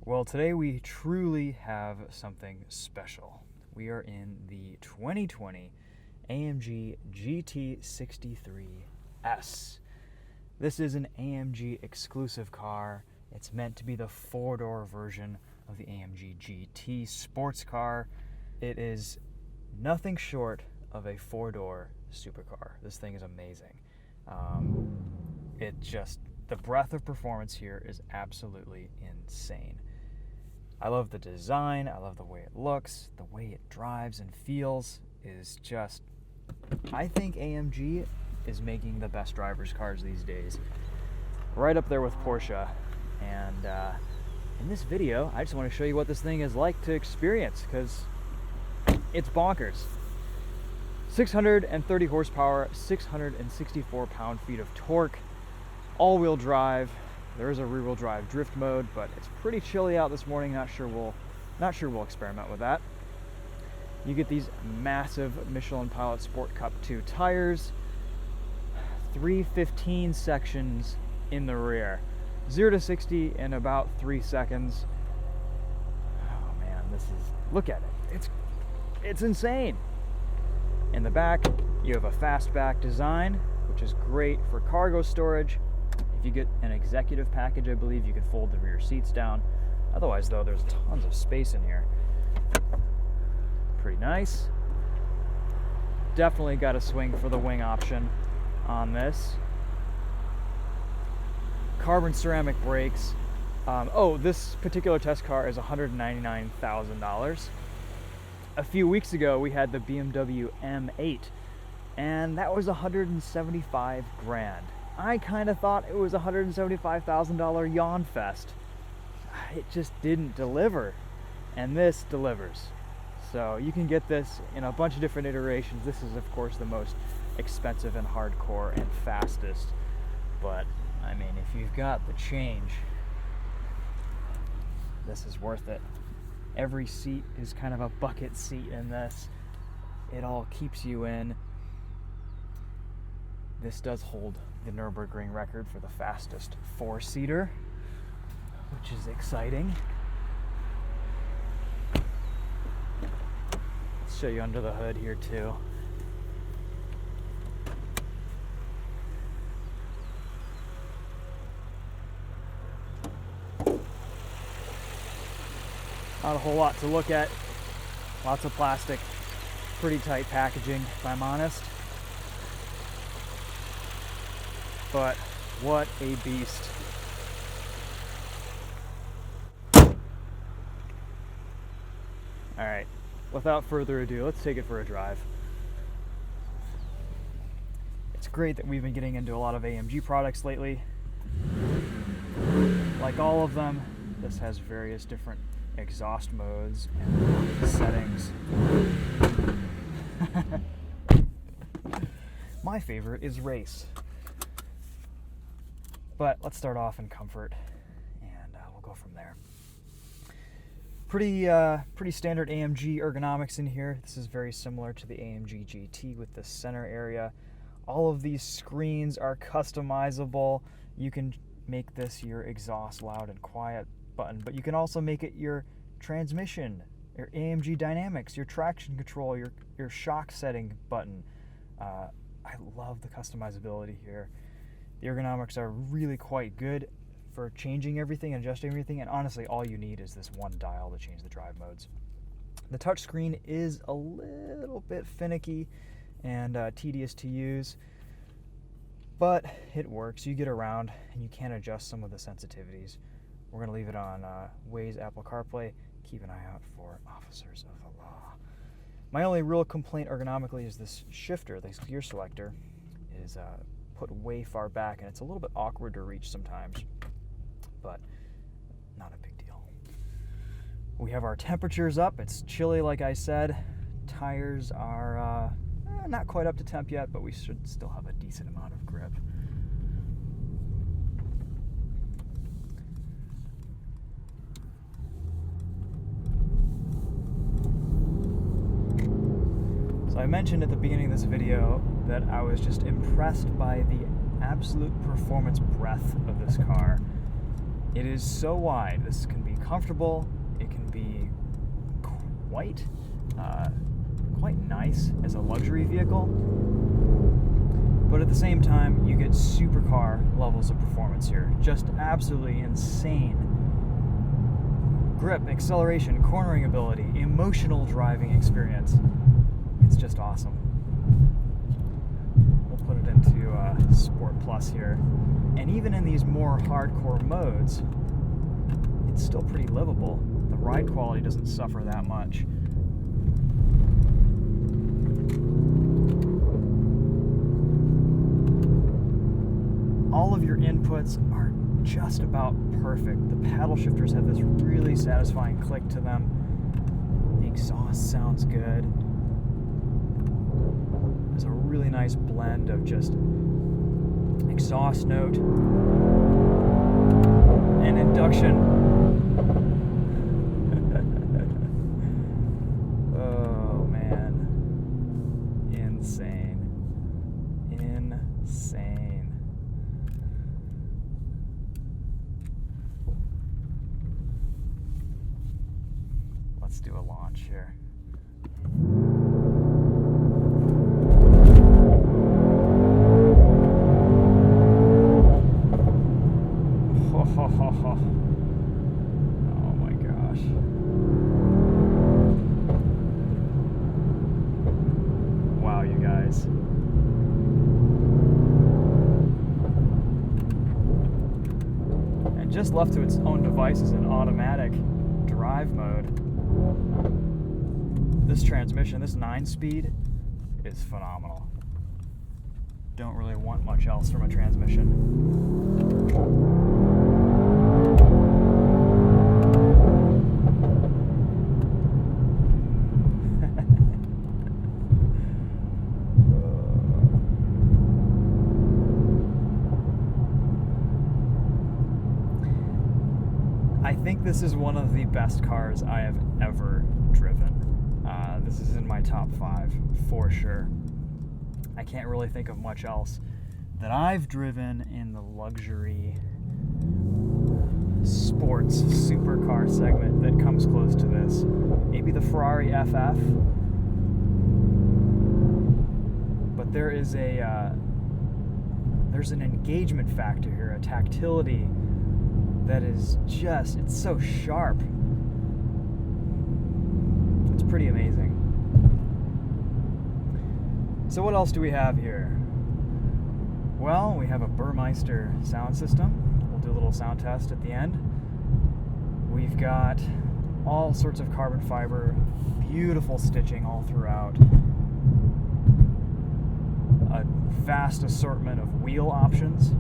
Well, today we truly have something special. We are in the 2020 AMG GT 63S. This is an AMG exclusive car. It's meant to be the four-door version of the AMG GT sports car. It is nothing short of a four-door supercar. This thing is amazing. The breadth of performance here is absolutely insane. I love the design, I love the way it looks, the way it drives and feels is just, I think AMG is making the best driver's cars these days. Right up there with Porsche. And in this video, I just want to show you what this thing is like to experience, because it's bonkers. 630 horsepower, 664 pound-feet of torque, all-wheel drive. There is a rear-wheel drive drift mode, but it's pretty chilly out this morning. Not sure we'll experiment with that. You get these massive Michelin Pilot Sport Cup 2 tires, 315 sections in the rear, 0 to 60 in about 3 seconds. Oh man, look at it. It's insane. In the back, you have a fastback design, which is great for cargo storage. If you get an executive package, I believe you can fold the rear seats down. Otherwise, though, there's tons of space in here. Pretty nice. Definitely got to swing for the wing option on this. Carbon ceramic brakes. This particular test car is $199,000. A few weeks ago, we had the BMW M8, and that was $175 grand. I kind of thought it was a $175,000 yawn fest. It just didn't deliver, and this delivers. So you can get this in a bunch of different iterations. This is, of course, the most expensive and hardcore and fastest. But, I mean, if you've got the change, this is worth it. Every seat is kind of a bucket seat in this. It all keeps you in. This does hold the Nürburgring record for the fastest four-seater, which is exciting. Let's show you under the hood here too. Not a whole lot to look at. Lots of plastic, pretty tight packaging, if I'm honest. But what a beast. Alright, without further ado, let's take it for a drive. It's great that we've been getting into a lot of AMG products lately. Like all of them, this has various different exhaust modes and settings. My favorite is race. But let's start off in comfort, and we'll go from there. Pretty standard AMG ergonomics in here. This is very similar to the AMG GT with the center area. All of these screens are customizable. You can make this your exhaust loud and quiet button, but you can also make it your transmission, your AMG dynamics, your traction control, your shock setting button. I love the customizability here. The ergonomics are really quite good for changing everything and adjusting everything, and honestly, all you need is this one dial to change the drive modes. The touchscreen is a little bit finicky and tedious to use, but it works. You get around and you can adjust some of the sensitivities. We're going to leave it on Waze, Apple CarPlay. Keep an eye out for officers of the law. My only real complaint ergonomically is this shifter, this gear selector, is put way far back, and it's a little bit awkward to reach sometimes, but not a big deal. We have our temperatures up. It's chilly, like I said. Tires are not quite up to temp yet, but we should still have a decent amount of grip. So I mentioned at the beginning of this video that I was just impressed by the absolute performance breadth of this car. It is so wide. This can be comfortable. It can be quite nice as a luxury vehicle. But at the same time, you get supercar levels of performance here. Just absolutely insane. Grip, acceleration, cornering ability, emotional driving experience. It's just awesome. We'll put it into Sport Plus here. And even in these more hardcore modes, it's still pretty livable. The ride quality doesn't suffer that much. All of your inputs are just about perfect. The paddle shifters have this really satisfying click to them. The exhaust sounds good. There's a really nice blend of just exhaust note and induction. Oh man. Insane. Insane. Let's do a launch here. Oh my gosh. Wow, you guys. And just left to its own devices in automatic drive mode, this transmission, this 9-speed, is phenomenal. Don't really want much else from a transmission. I think this is one of the best cars I have ever driven. This is in my top 5 for sure. I can't really think of much else that I've driven in the luxury sports supercar segment that comes close to this. Maybe the Ferrari FF, but there's an engagement factor here, a tactility that is just, it's so sharp. It's pretty amazing. So what else do we have here? Well, we have a Burmeister sound system. We'll do a little sound test at the end. We've got all sorts of carbon fiber, beautiful stitching all throughout. A vast assortment of wheel options.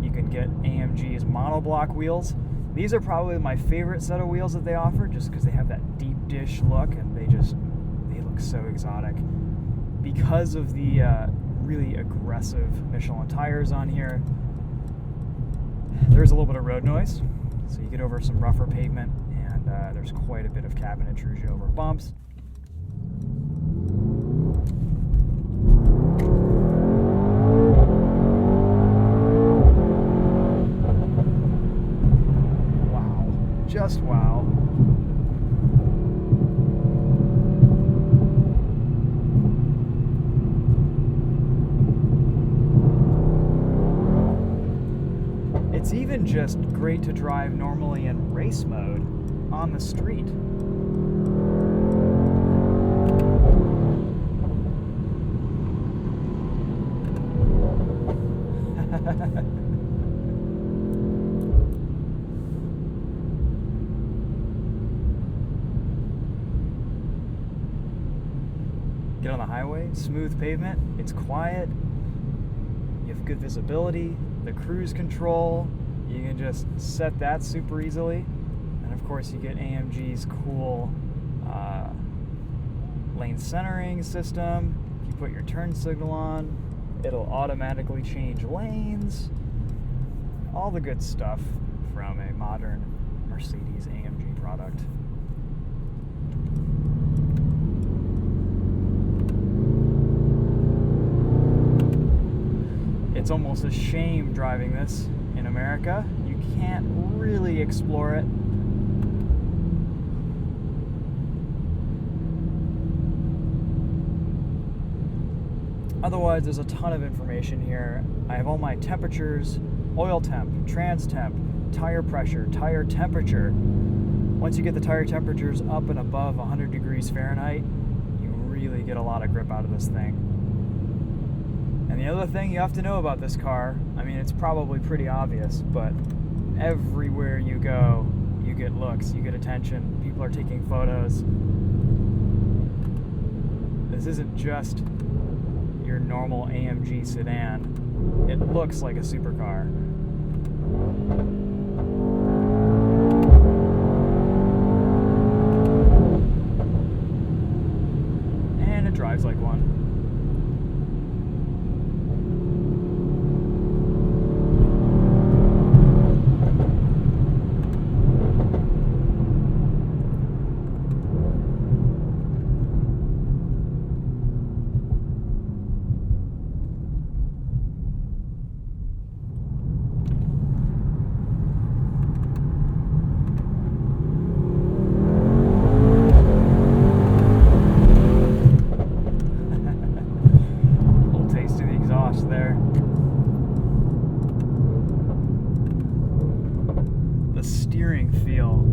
You can get AMG's monoblock wheels. These are probably my favorite set of wheels that they offer, just because they have that deep dish look and they look so exotic. Because of the really aggressive Michelin tires on here, there's a little bit of road noise. So you get over some rougher pavement, and there's quite a bit of cabin intrusion over bumps. Just wow. It's even just great to drive normally in race mode on the street. Get on the highway, smooth pavement, it's quiet, you have good visibility, the cruise control, you can just set that super easily, and of course you get AMG's cool lane centering system. If you put your turn signal on, it'll automatically change lanes, all the good stuff from a modern Mercedes AMG product. It's almost a shame driving this in America. You can't really explore it Otherwise, there's a ton of information here. I have all my temperatures, oil temp, trans temp, tire pressure, tire temperature. Once you get the tire temperatures up and above 100 degrees Fahrenheit, you really get a lot of grip out of this thing. And the other thing you have to know about this car, I mean, it's probably pretty obvious, but everywhere you go, you get looks, you get attention, people are taking photos. This isn't just your normal AMG sedan. It looks like a supercar. And it drives like one. There. The steering feel.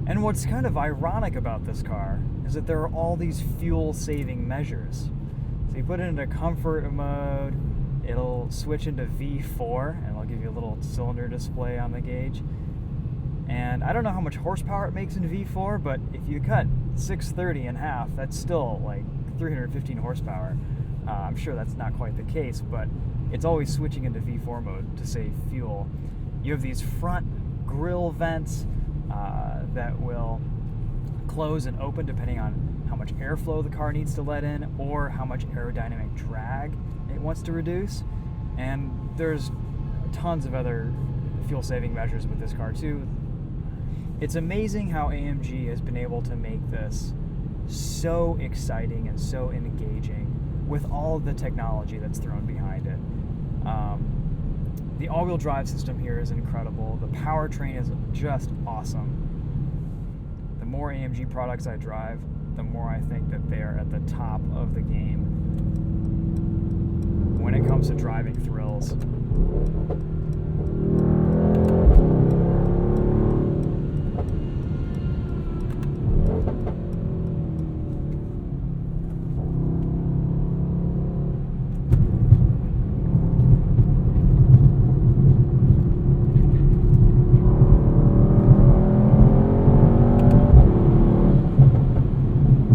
And what's kind of ironic about this car is that there are all these fuel-saving measures. So you put it into comfort mode, it'll switch into V4, and it'll give you a little cylinder display on the gauge. And I don't know how much horsepower it makes in V4, but if you cut 630 in half, that's still like 315 horsepower. I'm sure that's not quite the case, but it's always switching into V4 mode to save fuel. You have these front grille vents that will close and open depending on how much airflow the car needs to let in or how much aerodynamic drag it wants to reduce. And there's tons of other fuel-saving measures with this car too. It's amazing how AMG has been able to make this so exciting and so engaging with all of the technology that's thrown behind it. The all-wheel drive system here is incredible. The powertrain is just awesome. The more AMG products I drive, the more I think that they are at the top of the game when it comes to driving thrills.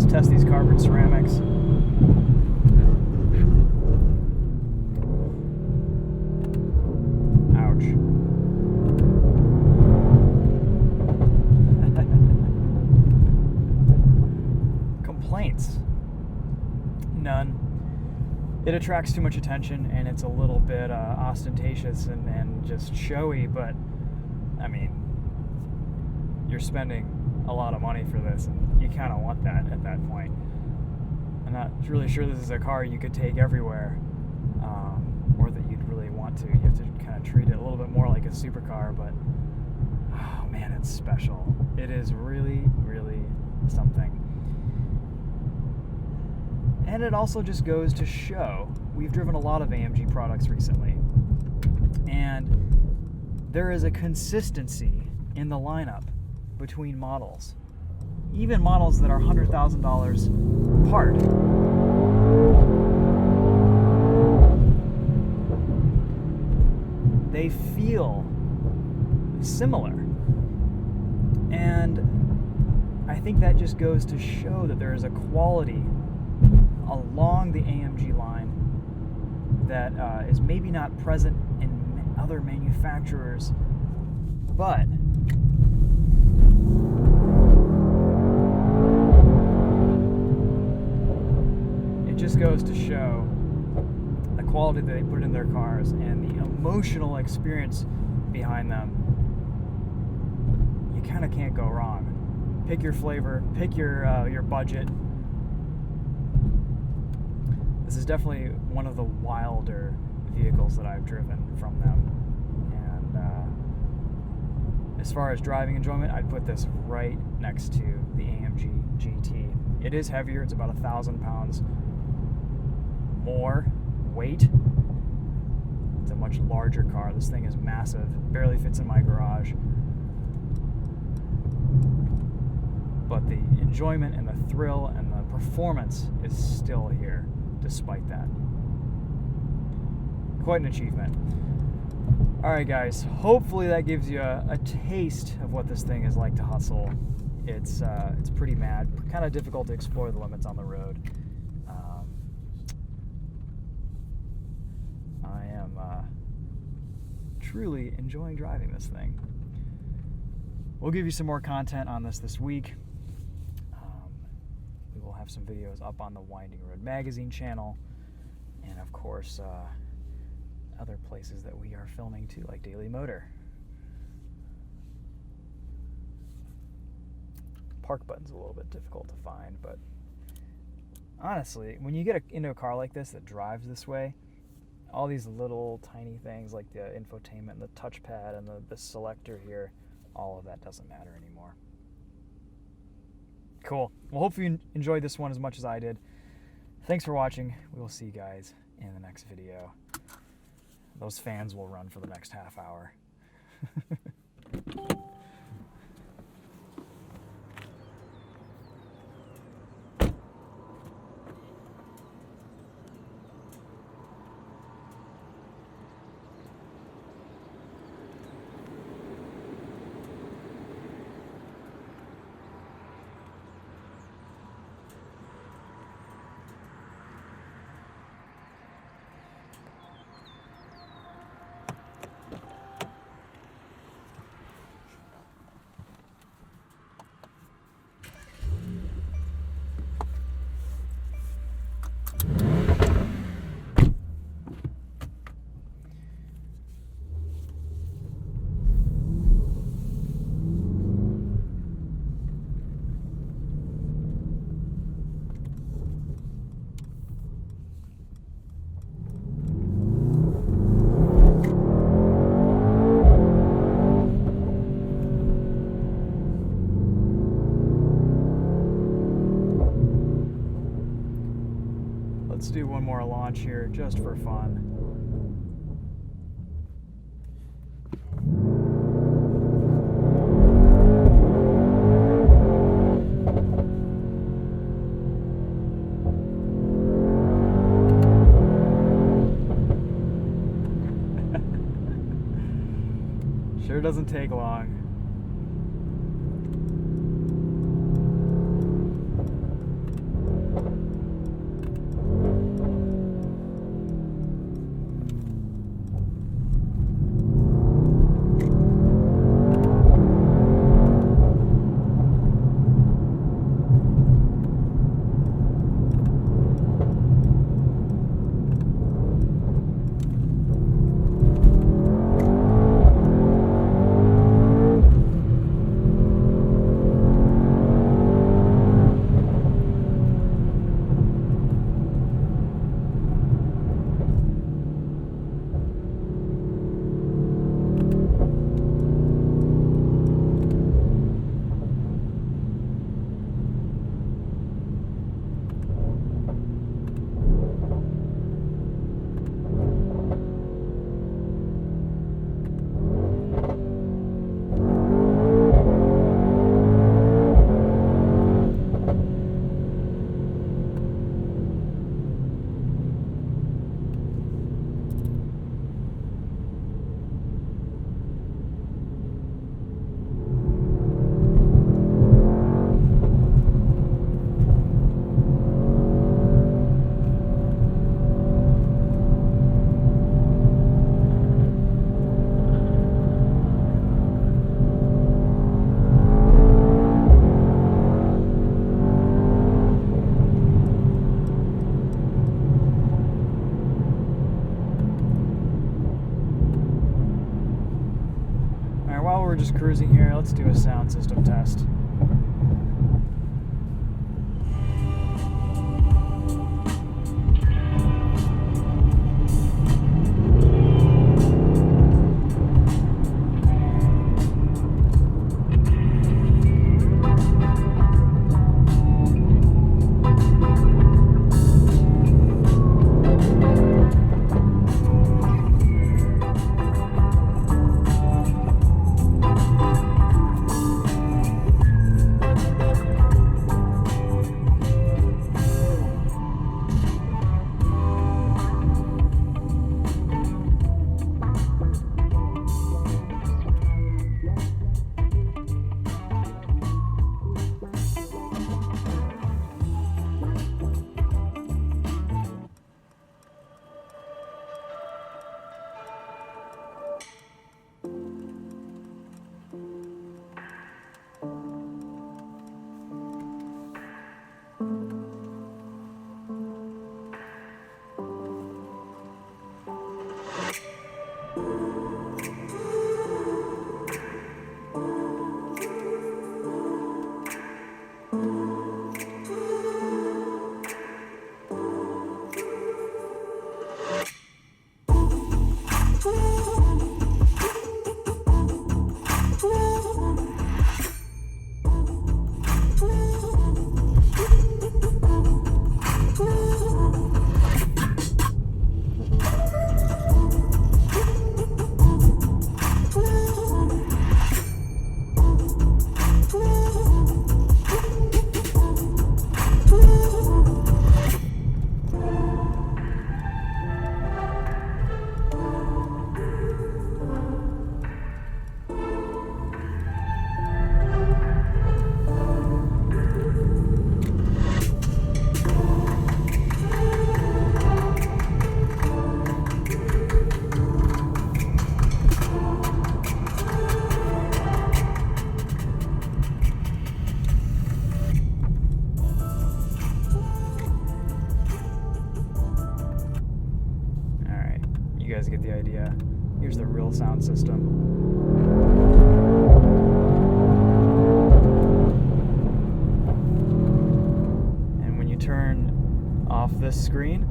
Test these carbon ceramics. Ouch. Complaints? None. It attracts too much attention and it's a little bit ostentatious and just showy, but I mean, you're spending a lot of money for this, and you kind of want that at that point. I'm not really sure this is a car you could take everywhere, or that you'd really want to. You have to kind of treat it a little bit more like a supercar, but oh man, it's special. It is really, really something. And it also just goes to show, we've driven a lot of AMG products recently, and there is a consistency in the lineup between models, even models that are $100,000 apart. They feel similar, and I think that just goes to show that there is a quality along the AMG line that is maybe not present in other manufacturers But it just goes to show the quality that they put in their cars and the emotional experience behind them. You kind of can't go wrong. Pick your flavor, pick your budget. This is definitely one of the wilder vehicles that I've driven from them. And as far as driving enjoyment, I'd put this right next to the AMG GT. It is heavier. It's about 1,000 pounds more weight. It's a much larger car. This thing is massive. Barely fits in my garage. But the enjoyment and the thrill and the performance is still here, despite that. Quite an achievement. Alright guys, hopefully that gives you a taste of what this thing is like to hustle. It's pretty mad, kind of difficult to explore the limits on the road. I am truly enjoying driving this thing. We'll give you some more content on this week. We will have some videos up on the Winding Road Magazine channel, and of course other places that we are filming too, like Daily Motor. Park button's a little bit difficult to find, but honestly, when you get into a car like this that drives this way, all these little tiny things like the infotainment and the touchpad and the selector here, all of that doesn't matter anymore. Cool. Well, hopefully you enjoyed this one as much as I did. Thanks for watching. We will see you guys in the next video. Those fans will run for the next half hour. Let's do one more launch here just for fun. Sure doesn't take long. we're just cruising here, let's do a sound system test. You guys get the idea. Here's the real sound system. And when you turn off this screen,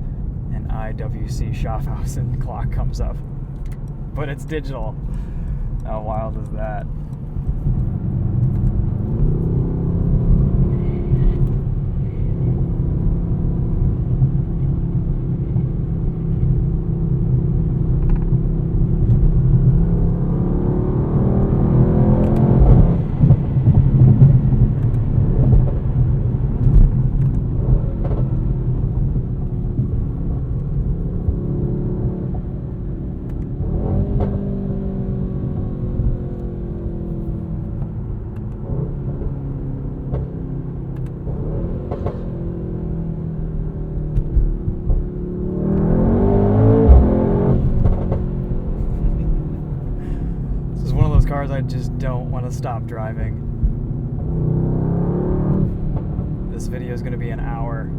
an IWC Schaffhausen clock comes up. But it's digital. How wild is that? Cars I just don't want to stop driving. This video is going to be an hour.